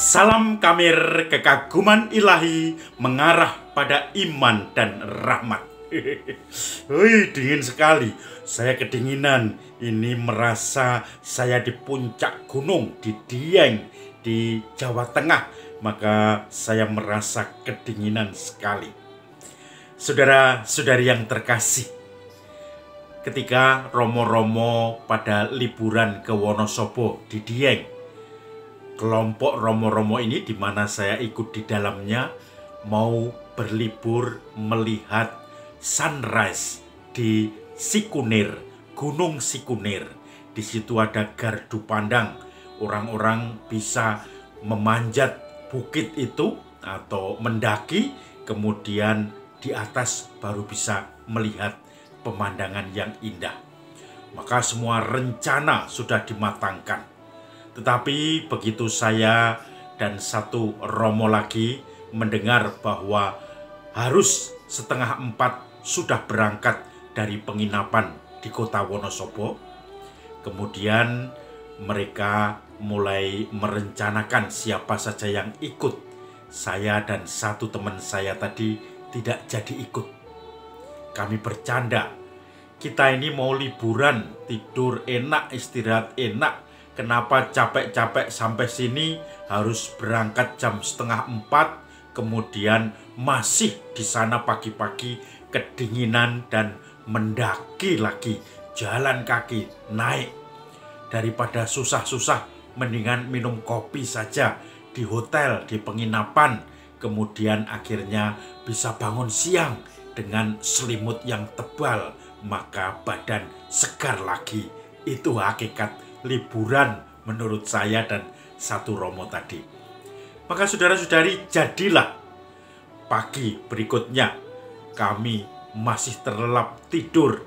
Salam Kamir, kekaguman ilahi mengarah pada iman dan rahmat. Wih, dingin sekali. Saya kedinginan. Ini merasa saya di puncak gunung di Dieng di Jawa Tengah. Maka saya merasa kedinginan sekali. Saudara-saudari yang terkasih, ketika romo-romo pada liburan ke Wonosobo di Dieng, kelompok romo-romo ini di mana saya ikut di dalamnya mau berlibur melihat sunrise di Sikunir, Gunung Sikunir. Di situ ada gardu pandang. Orang-orang bisa memanjat bukit itu atau mendaki, kemudian di atas baru bisa melihat pemandangan yang indah. Maka semua rencana sudah dimatangkan. Tetapi begitu saya dan satu romo lagi mendengar bahwa harus 3:30 sudah berangkat dari penginapan di kota Wonosobo, kemudian mereka mulai merencanakan siapa saja yang ikut. Saya dan satu teman saya tadi tidak jadi ikut. Kami bercanda, kita ini mau liburan, tidur enak, istirahat enak. Kenapa capek-capek sampai sini harus berangkat jam 3:30, kemudian masih di sana pagi-pagi kedinginan dan mendaki lagi, jalan kaki, naik. Daripada susah-susah, mendingan minum kopi saja di hotel, di penginapan. Kemudian akhirnya bisa bangun siang dengan selimut yang tebal, maka badan segar lagi. Itu hakikat liburan menurut saya dan satu romo tadi. Maka saudara-saudari, jadilah pagi berikutnya kami masih terlelap tidur.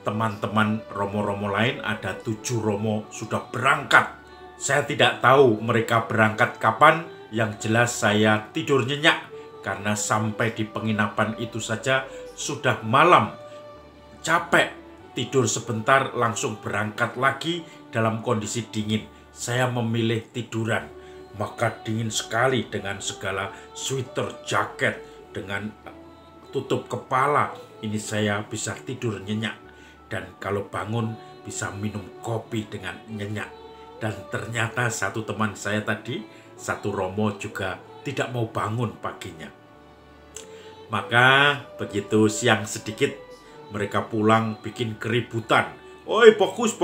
Teman-teman romo-romo lain ada 7 romo sudah berangkat. Saya tidak tahu mereka berangkat kapan, yang jelas saya tidur nyenyak karena sampai di penginapan itu saja sudah malam. Capek. Tidur sebentar langsung berangkat lagi dalam kondisi dingin. Saya memilih tiduran. Maka dingin sekali dengan segala sweater, jaket, dengan tutup kepala. Ini saya bisa tidur nyenyak. Dan kalau bangun bisa minum kopi dengan nyenyak. Dan ternyata satu teman saya tadi, satu romo juga tidak mau bangun paginya. Maka begitu siang sedikit, mereka pulang bikin keributan. Oi, bagus,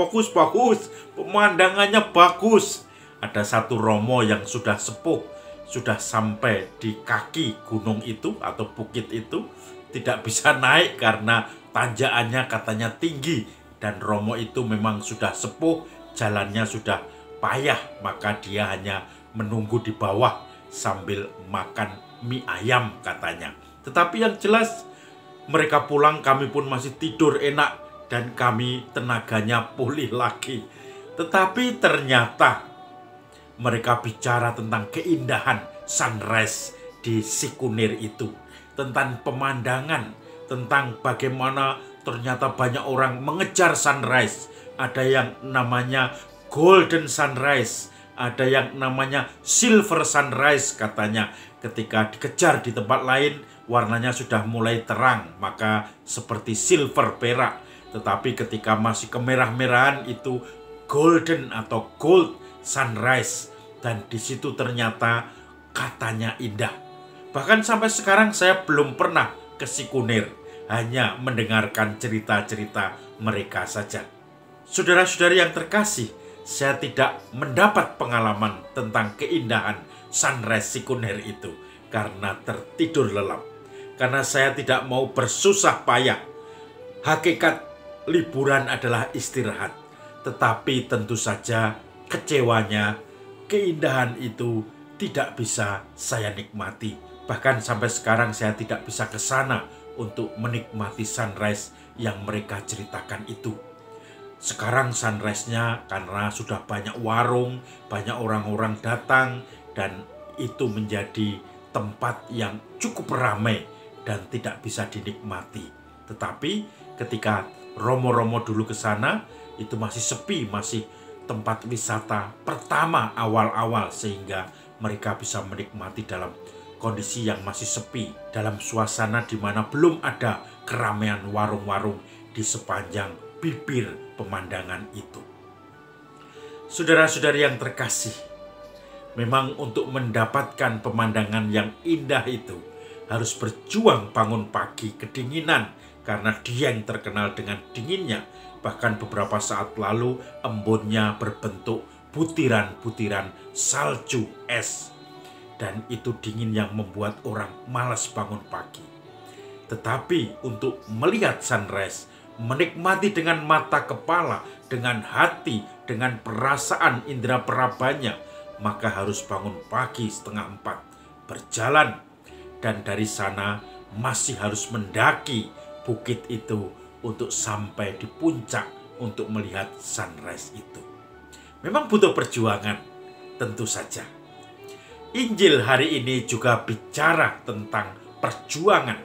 pemandangannya bagus. Ada satu romo yang sudah sepuh, sudah sampai di kaki gunung itu atau bukit itu, tidak bisa naik karena tanjakannya katanya tinggi. Dan romo itu memang sudah sepuh, jalannya sudah payah, maka dia hanya menunggu di bawah sambil makan mie ayam katanya. Tetapi yang jelas, mereka pulang, kami pun masih tidur enak dan kami tenaganya pulih lagi. Tetapi ternyata mereka bicara tentang keindahan sunrise di Sikunir itu, tentang pemandangan, tentang bagaimana ternyata banyak orang mengejar sunrise. Ada yang namanya golden sunrise, ada yang namanya silver sunrise katanya. Ketika dikejar di tempat lain, warnanya sudah mulai terang, maka seperti silver, perak. Tetapi ketika masih kemerah-merahan itu golden atau gold sunrise. Dan di situ ternyata katanya indah. Bahkan sampai sekarang saya belum pernah ke Sikunir, hanya mendengarkan cerita-cerita mereka saja. Saudara-saudari yang terkasih, saya tidak mendapat pengalaman tentang keindahan sunrise Sikunir itu karena tertidur lelap. Karena saya tidak mau bersusah payah. Hakikat liburan adalah istirahat. Tetapi tentu saja kecewanya, keindahan itu tidak bisa saya nikmati. Bahkan sampai sekarang saya tidak bisa ke sana untuk menikmati sunrise yang mereka ceritakan itu. Sekarang sunrise-nya karena sudah banyak warung, banyak orang-orang datang, dan itu menjadi tempat yang cukup ramai dan tidak bisa dinikmati. Tetapi ketika romo-romo dulu ke sana, itu masih sepi, masih tempat wisata pertama awal-awal, sehingga mereka bisa menikmati dalam kondisi yang masih sepi, dalam suasana di mana belum ada keramaian warung-warung di sepanjang bibir pemandangan itu. Saudara-saudari yang terkasih, memang untuk mendapatkan pemandangan yang indah itu harus berjuang bangun pagi kedinginan, karena Dieng terkenal dengan dinginnya. Bahkan beberapa saat lalu embunnya berbentuk butiran-butiran salju es. Dan itu dingin yang membuat orang malas bangun pagi. Tetapi untuk melihat sunrise, menikmati dengan mata kepala, dengan hati, dengan perasaan indera perabanya, maka harus bangun pagi 3:30, berjalan, dan dari sana masih harus mendaki bukit itu untuk sampai di puncak untuk melihat sunrise itu. Memang butuh perjuangan, tentu saja. Injil hari ini juga bicara tentang perjuangan.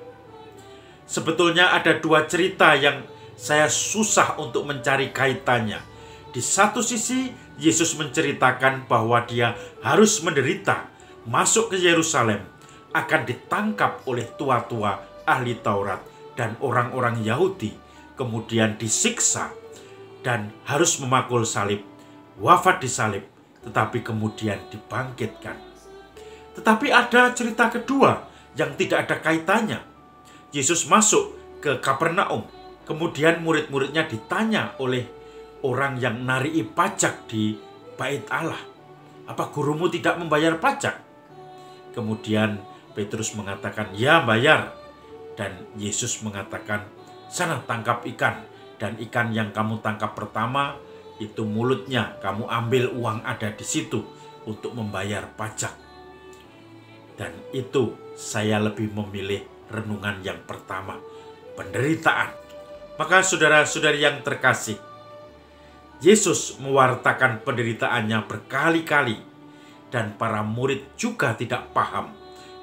Sebetulnya ada dua cerita yang saya susah untuk mencari kaitannya. Di satu sisi, Yesus menceritakan bahwa dia harus menderita, masuk ke Yerusalem, akan ditangkap oleh tua-tua ahli Taurat dan orang-orang Yahudi, kemudian disiksa dan harus memakul salib, wafat di salib, tetapi kemudian dibangkitkan. Tetapi ada cerita kedua yang tidak ada kaitannya. Yesus masuk ke Kapernaum, kemudian murid-muridnya ditanya oleh orang yang narii pajak di Bait Allah, "Apa gurumu tidak membayar pajak?" Kemudian Petrus mengatakan, "Ya, bayar." Dan Yesus mengatakan, "Sana tangkap ikan, dan ikan yang kamu tangkap pertama itu mulutnya kamu ambil uang ada di situ untuk membayar pajak." Dan itu saya lebih memilih renungan yang pertama, penderitaan. Maka saudara-saudari yang terkasih, Yesus mewartakan penderitaannya berkali-kali, dan para murid juga tidak paham,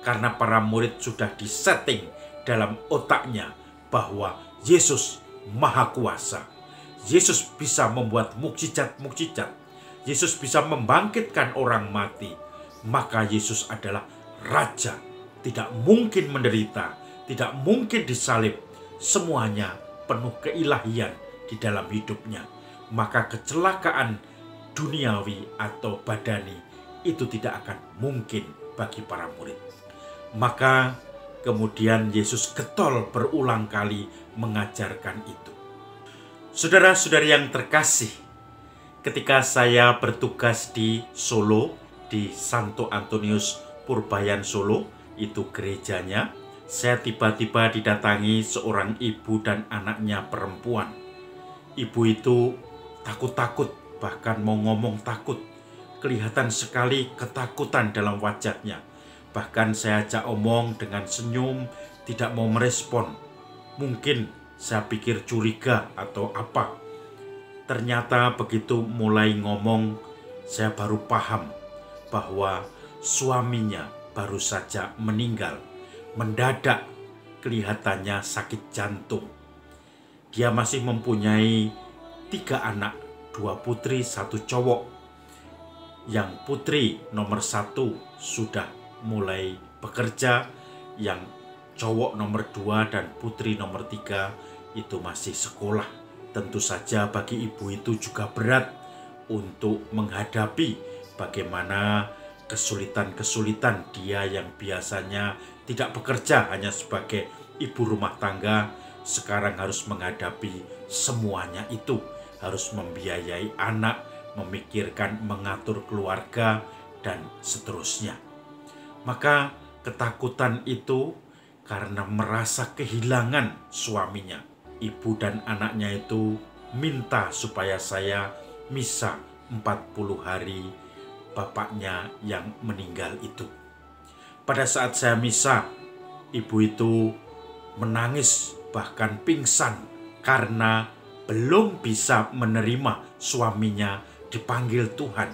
karena para murid sudah disetting dalam otaknya bahwa Yesus Maha Kuasa. Yesus bisa membuat mukjizat-mukjizat. Yesus bisa membangkitkan orang mati. Maka Yesus adalah Raja. Tidak mungkin menderita, tidak mungkin disalib. Semuanya penuh keilahian di dalam hidupnya. Maka kecelakaan duniawi atau badani itu tidak akan mungkin bagi para murid. Maka kemudian Yesus getol berulang kali mengajarkan itu. Saudara-saudari yang terkasih, ketika saya bertugas di Solo, di Santo Antonius Purbayan Solo, itu gerejanya, saya tiba-tiba didatangi seorang ibu dan anaknya perempuan. Ibu itu takut-takut, bahkan mau ngomong takut. Kelihatan sekali ketakutan dalam wajahnya. Bahkan saya ajak omong dengan senyum, tidak mau merespon. Mungkin saya pikir curiga atau apa. Ternyata begitu mulai ngomong, saya baru paham bahwa suaminya baru saja meninggal. Mendadak kelihatannya sakit jantung. Dia masih mempunyai 3 anak, 2 putri, 1 cowok. Yang putri nomor 1 sudah mulai bekerja, yang cowok nomor 2 dan putri nomor 3 itu masih sekolah. Tentu saja bagi ibu itu juga berat untuk menghadapi bagaimana kesulitan-kesulitan dia yang biasanya tidak bekerja, hanya sebagai ibu rumah tangga, sekarang harus menghadapi semuanya itu, harus membiayai anak, memikirkan, mengatur keluarga, dan seterusnya. Maka ketakutan itu karena merasa kehilangan suaminya. Ibu dan anaknya itu minta supaya saya misa 40 hari bapaknya yang meninggal itu. Pada saat saya misa, ibu itu menangis, bahkan pingsan karena belum bisa menerima suaminya dipanggil Tuhan.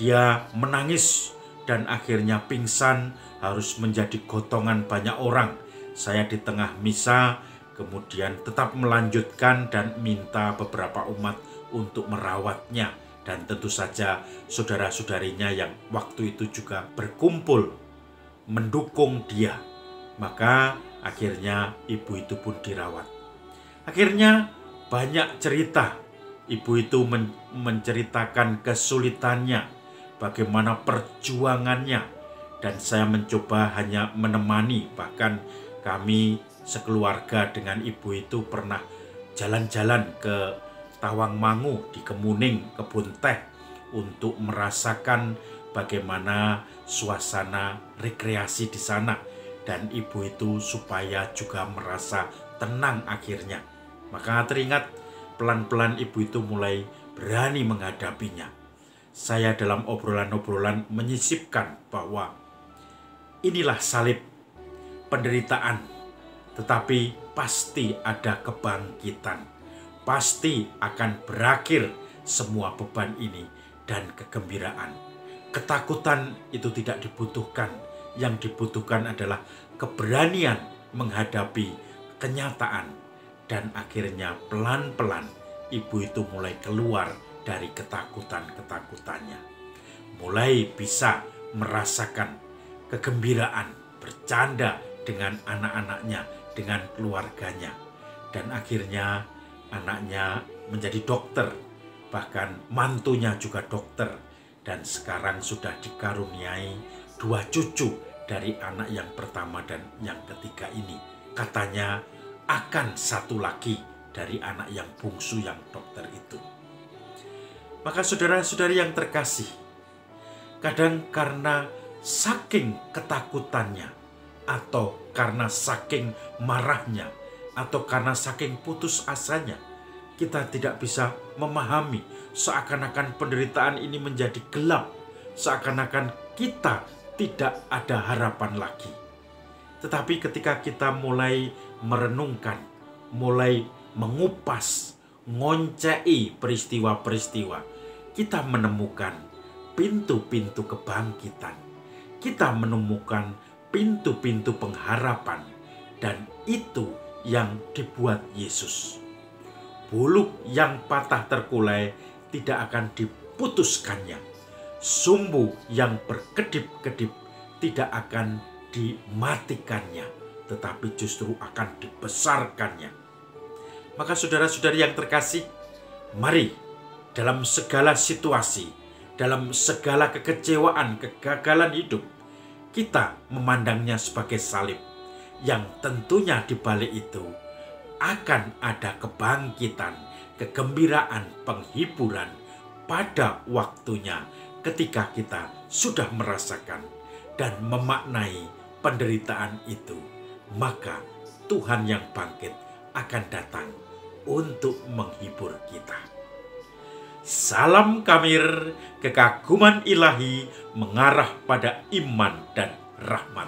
Dia menangis dan akhirnya pingsan, harus menjadi gotongan banyak orang. Saya di tengah misa kemudian tetap melanjutkan dan minta beberapa umat untuk merawatnya dan tentu saja saudara-saudarinya yang waktu itu juga berkumpul mendukung dia. Maka akhirnya ibu itu pun dirawat. Akhirnya banyak cerita. Ibu itu menceritakan kesulitannya, bagaimana perjuangannya, dan saya mencoba hanya menemani. Bahkan kami sekeluarga dengan ibu itu pernah jalan-jalan ke Tawangmangu di Kemuning, kebun teh, untuk merasakan bagaimana suasana rekreasi di sana, dan ibu itu supaya juga merasa tenang akhirnya. Maka teringat pelan-pelan ibu itu mulai berani menghadapinya. Saya dalam obrolan-obrolan menyisipkan bahwa inilah salib, penderitaan, tetapi pasti ada kebangkitan. Pasti akan berakhir semua beban ini dan kegembiraan. Ketakutan itu tidak dibutuhkan. Yang dibutuhkan adalah keberanian menghadapi kenyataan. Dan akhirnya pelan-pelan ibu itu mulai keluar dari ketakutan-ketakutannya. Mulai bisa merasakan kegembiraan, bercanda dengan anak-anaknya, dengan keluarganya. Dan akhirnya anaknya menjadi dokter, bahkan mantunya juga dokter, dan sekarang sudah dikaruniai 2 cucu dari anak yang pertama dan yang ketiga ini. Katanya akan 1 lagi dari anak yang bungsu yang dokter itu. Maka saudara-saudari yang terkasih, kadang karena saking ketakutannya, atau karena saking marahnya, atau karena saking putus asanya, kita tidak bisa memahami, seakan-akan penderitaan ini menjadi gelap, seakan-akan kita tidak ada harapan lagi. Tetapi ketika kita mulai merenungkan, mulai mengupas, ngoncei peristiwa-peristiwa, kita menemukan pintu-pintu kebangkitan. Kita menemukan pintu-pintu pengharapan, dan itu yang dibuat Yesus. Buluk yang patah terkulai tidak akan diputuskannya. Sumbu yang berkedip-kedip tidak akan dimatikannya, tetapi justru akan dibesarkannya. Maka saudara-saudari yang terkasih, mari dalam segala situasi, dalam segala kekecewaan, kegagalan hidup, kita memandangnya sebagai salib, yang tentunya di balik itu akan ada kebangkitan, kegembiraan, penghiburan pada waktunya ketika kita sudah merasakan dan memaknai penderitaan itu. Maka Tuhan yang bangkit akan datang untuk menghibur kita. Salam Kamir, kekaguman ilahi mengarah pada iman dan rahmat.